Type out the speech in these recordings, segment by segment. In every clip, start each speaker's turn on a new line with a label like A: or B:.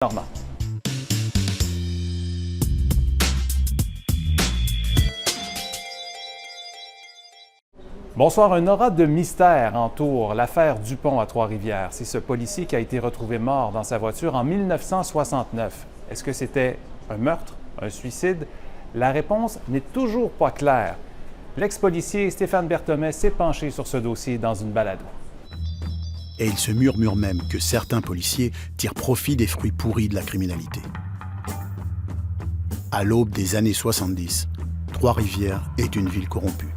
A: Normand. Bonsoir. Un aura de mystère entoure l'affaire Dupont à Trois-Rivières. C'est ce policier qui a été retrouvé mort dans sa voiture en 1969. Est-ce que c'était un meurtre, un suicide? La réponse n'est toujours pas claire. L'ex-policier Stéphane Berthommet s'est penché sur ce dossier dans une balado.
B: Et il se murmure même que certains policiers tirent profit des fruits pourris de la criminalité. À l'aube des années 70, Trois-Rivières est une ville corrompue.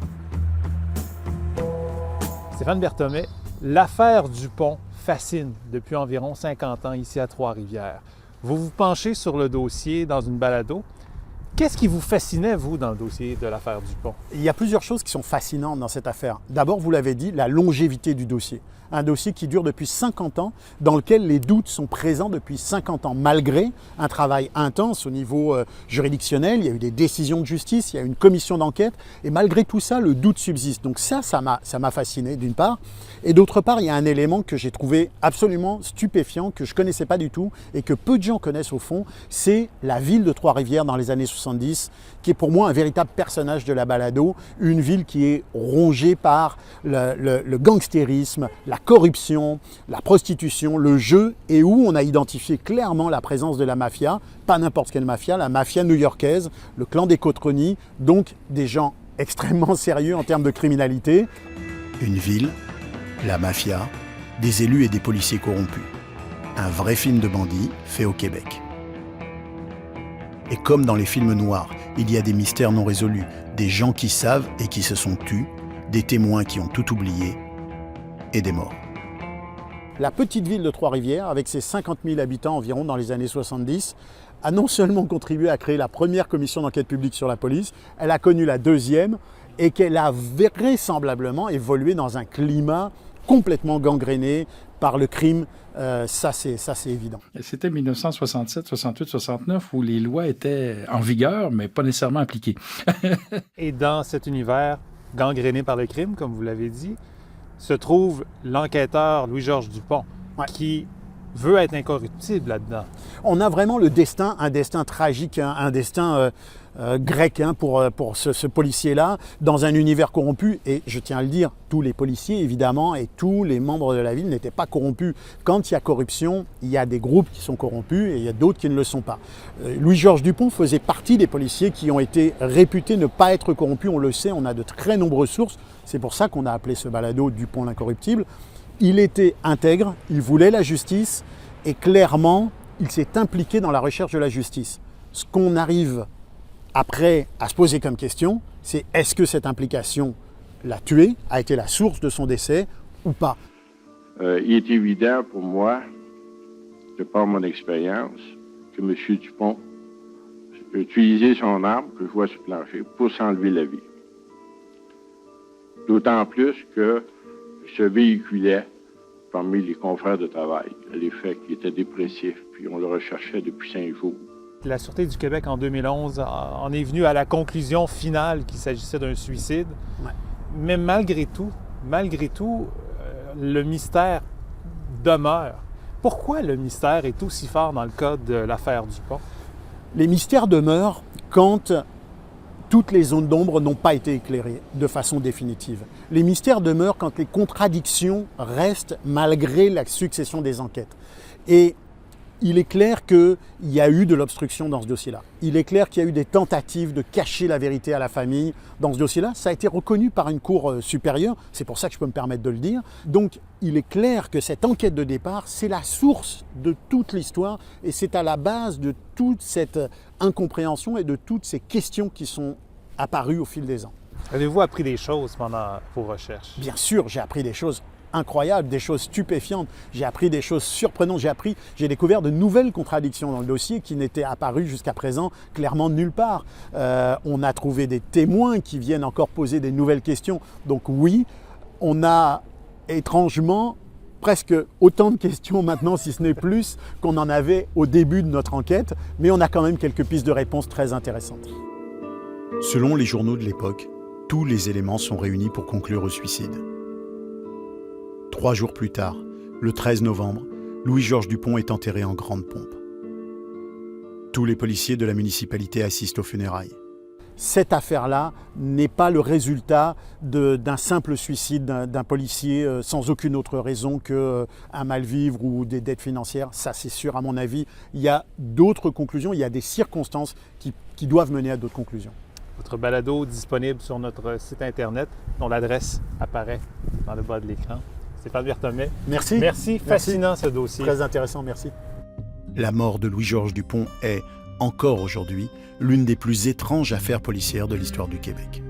A: Stéphane Berthommet, l'affaire Dupont fascine depuis environ 50 ans ici à Trois-Rivières. Vous vous penchez sur le dossier dans une balado. Qu'est-ce qui vous fascinait, vous, dans le dossier de l'affaire Dupont?
C: Il y a plusieurs choses qui sont fascinantes dans cette affaire. D'abord, vous l'avez dit, la longévité du dossier. Un dossier qui dure depuis 50 ans, dans lequel les doutes sont présents depuis 50 ans, malgré un travail intense au niveau juridictionnel. Il y a eu des décisions de justice, il y a eu une commission d'enquête, et malgré tout ça, le doute subsiste. Donc ça m'a fasciné, d'une part. Et d'autre part, il y a un élément que j'ai trouvé absolument stupéfiant, que je ne connaissais pas du tout, et que peu de gens connaissent au fond, c'est la ville de Trois-Rivières dans les années 70, qui est pour moi un véritable personnage de la balado, une ville qui est rongée par le gangstérisme, la corruption, la prostitution, le jeu, et où on a identifié clairement la présence de la mafia, pas n'importe quelle mafia, la mafia new-yorkaise, le clan des Cotroni, donc des gens extrêmement sérieux en termes de criminalité.
B: Une ville, la mafia, des élus et des policiers corrompus. Un vrai film de bandits fait au Québec. Et comme dans les films noirs, il y a des mystères non résolus, des gens qui savent et qui se sont tus, des témoins qui ont tout oublié et des morts.
C: La petite ville de Trois-Rivières, avec ses 50 000 habitants environ dans les années 70, a non seulement contribué à créer la première commission d'enquête publique sur la police, elle a connu la deuxième et qu'elle a vraisemblablement évolué dans un climat complètement gangréné par le crime. Ça, c'est évident.
D: C'était 1967, 68, 69 où les lois étaient en vigueur, mais pas nécessairement appliquées.
A: Et dans cet univers gangréné par le crime, comme vous l'avez dit, se trouve l'enquêteur Louis-Georges Dupont, qui veut être incorruptible là-dedans.
C: On a vraiment un destin tragique, un destin grec pour ce policier-là, dans un univers corrompu. Et je tiens à le dire, tous les policiers, évidemment, et tous les membres de la ville n'étaient pas corrompus. Quand il y a corruption, il y a des groupes qui sont corrompus et il y a d'autres qui ne le sont pas. Louis-Georges Dupont faisait partie des policiers qui ont été réputés ne pas être corrompus. On le sait, on a de très nombreuses sources. C'est pour ça qu'on a appelé ce balado Dupont l'incorruptible. Il était intègre, il voulait la justice et clairement, il s'est impliqué dans la recherche de la justice. Ce qu'on arrive après à se poser comme question, c'est est-ce que cette implication l'a tué, a été la source de son décès ou pas?
E: Il est évident pour moi, de par mon expérience, que M. Dupont a utilisé son arme que je vois sur le plancher pour s'enlever la vie. D'autant plus que se véhiculait parmi les confrères de travail les faits qu'il était dépressif, puis on le recherchait depuis 5 jours.
A: La Sûreté du Québec, en 2011, en est venue à la conclusion finale qu'il s'agissait d'un suicide. Ouais. Mais malgré tout, le mystère demeure. Pourquoi le mystère est aussi fort dans le cas de l'affaire Dupont?
C: Les mystères demeurent quand toutes les zones d'ombre n'ont pas été éclairées de façon définitive. Les mystères demeurent quand les contradictions restent malgré la succession des enquêtes. Et il est clair qu'il y a eu de l'obstruction dans ce dossier-là. Il est clair qu'il y a eu des tentatives de cacher la vérité à la famille dans ce dossier-là. Ça a été reconnu par une cour supérieure. C'est pour ça que je peux me permettre de le dire. Donc, il est clair que cette enquête de départ, c'est la source de toute l'histoire et c'est à la base de toute cette incompréhension et de toutes ces questions qui sont apparues au fil des ans.
A: Avez-vous appris des choses pendant vos recherches?
C: Bien sûr, j'ai appris des choses incroyables, des choses stupéfiantes. J'ai appris des choses surprenantes. J'ai découvert de nouvelles contradictions dans le dossier qui n'étaient apparues jusqu'à présent clairement nulle part. On a trouvé des témoins qui viennent encore poser des nouvelles questions. Donc oui, on a étrangement presque autant de questions maintenant, si ce n'est plus, qu'on en avait au début de notre enquête, mais on a quand même quelques pistes de réponse très intéressantes.
B: Selon les journaux de l'époque, tous les éléments sont réunis pour conclure au suicide. 3 jours plus tard, le 13 novembre, Louis-Georges Dupont est enterré en grande pompe. Tous les policiers de la municipalité assistent aux funérailles.
C: Cette affaire-là n'est pas le résultat d'un simple suicide d'un policier sans aucune autre raison qu'un mal-vivre ou des dettes financières. Ça, c'est sûr, à mon avis. Il y a d'autres conclusions, il y a des circonstances qui doivent mener à d'autres conclusions.
F: Votre balado disponible sur notre site Internet, dont l'adresse apparaît dans le bas de l'écran. Stéphane Berthommet.
C: Merci.
F: Merci, fascinant ce dossier.
C: Très intéressant, merci.
B: La mort de Louis-Georges Dupont est, encore aujourd'hui, l'une des plus étranges affaires policières de l'histoire du Québec.